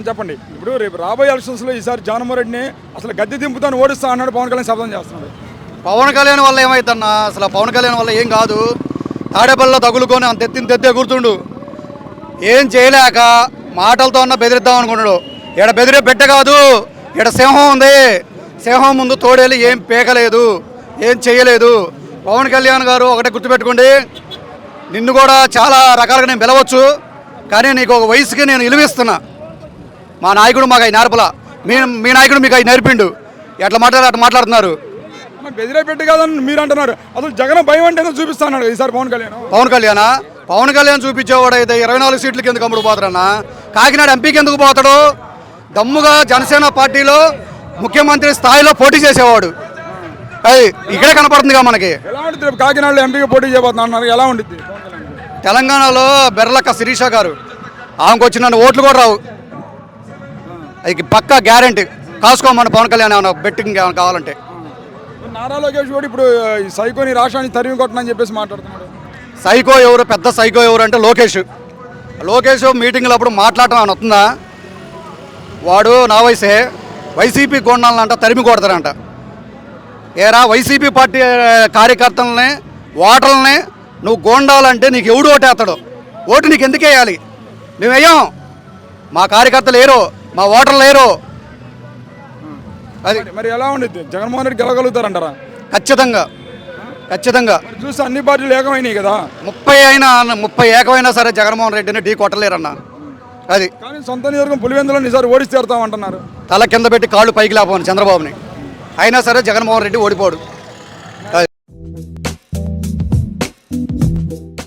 చెప్పండి. ఇప్పుడు రేపు రాబోయే ఎలక్షన్స్లో ఈసారి జగన్మోహన్ రెడ్డిని అసలు గద్దె దింపుతాను ఓడిస్తా అన్నాడు పవన్ కళ్యాణ్ శబ్దం చేస్తున్నాడు. పవన్ కళ్యాణ్ వల్ల ఏమవుతుందన్నా? అసలు పవన్ కళ్యాణ్ వల్ల ఏం కాదు. తాడేపల్లిలో తగులుకొని అంత తెత్తే కూర్చుండు. ఏం చేయలేక మాటలతో అన్న బెదిరిద్దాం అనుకున్నాడు. ఇక్కడ బెదిరే బిడ్డ కాదు, ఇక్కడ సింహం ఉంది. సింహం ముందు తోడేలి ఏం పీకలేదు, ఏం చేయలేదు. పవన్ కళ్యాణ్ గారు ఒకటే గుర్తుపెట్టుకోండి, నిన్ను కూడా చాలా రకాలుగా నేను పిలవచ్చు, కానీ నీకు ఒక వయసుకి నేను విలువిస్తున్నా. మా నాయకుడు మాకు అవి నేర్పలా, మీ నాయకుడు మీకు అవి నేర్పిండు. ఎట్లా మాట్లాడుతున్నారు? బెదిరే పెట్టి కాదని మీరు అంటున్నారు. అసలు జగన్ భయం అంటే చూపిస్తాడు ఈసారి పవన్ కళ్యాణ్ చూపించేవాడు అయితే 24 సీట్లకి ఎందుకు అమ్ముడు పోతారన్నా? కాకినాడ ఎంపీకి ఎందుకు పోతాడు? దమ్ముగా జనసేన పార్టీలో ముఖ్యమంత్రి స్థాయిలో పోటీ చేసేవాడు. అది ఇక్కడే కనపడుతుందిగా మనకి. ఎలా ఉంటుంది కాకినాడలో ఎంపీకి పోటీ చేయబోతున్నారు? ఎలా ఉంటుంది? తెలంగాణలో బెర్లక్క శిరీష గారు, ఆమెకు వచ్చిన ఓట్లు కూడా రావు. అది పక్కా గ్యారెంటీ. కాసుకోమని పవన్ కళ్యాణ్ ఏమైనా బెట్టింగ్ ఏమైనా కావాలంటే. నారా లోకేష్ కూడా ఇప్పుడు సైకోని రాష్ట్రాన్ని తరిమి కొట్టనని చెప్పేసి మాట్లాడుతున్నాడు. సైకో ఎవరు? పెద్ద సైకో ఎవరు అంటే లోకేష్ మీటింగ్లో అప్పుడు మాట్లాడటం అని వస్తుందా? వాడు నా వయసే. వైసీపీ గోండాలంట తరిమి కొడతారంట. ఏరా వైసీపీ పార్టీ కార్యకర్తలని, ఓటర్లని నువ్వు గోండాలంటే నీకు ఎవడు ఓటేస్తాడు? ఓటు నీకు ఎందుకు వేయాలి? మేము వేయం. మా కార్యకర్తలు లేరు, మా ఓటర్లు లేరు. అది మరి ఎలా ఉండిద్ది? జగన్మోహన్ రెడ్డి గెలవగలుగుతారంటారా? ఖచ్చితంగా చూస్తే అన్ని పార్టీలు ఏకమైనాయి కదా. 30 ఏకమైనా సరే జగన్మోహన్ రెడ్డిని ఢీ కొట్టలేరన్న. అది కానీ సొంత నియోజకవర్గం పులివెందులో ఈసారి ఓడిసి తీరుతామంటున్నారు. తల కింద పెట్టి కాళ్ళు పైకి లేపమని చంద్రబాబుని. అయినా సరే జగన్మోహన్ రెడ్డి ఓడిపోడు.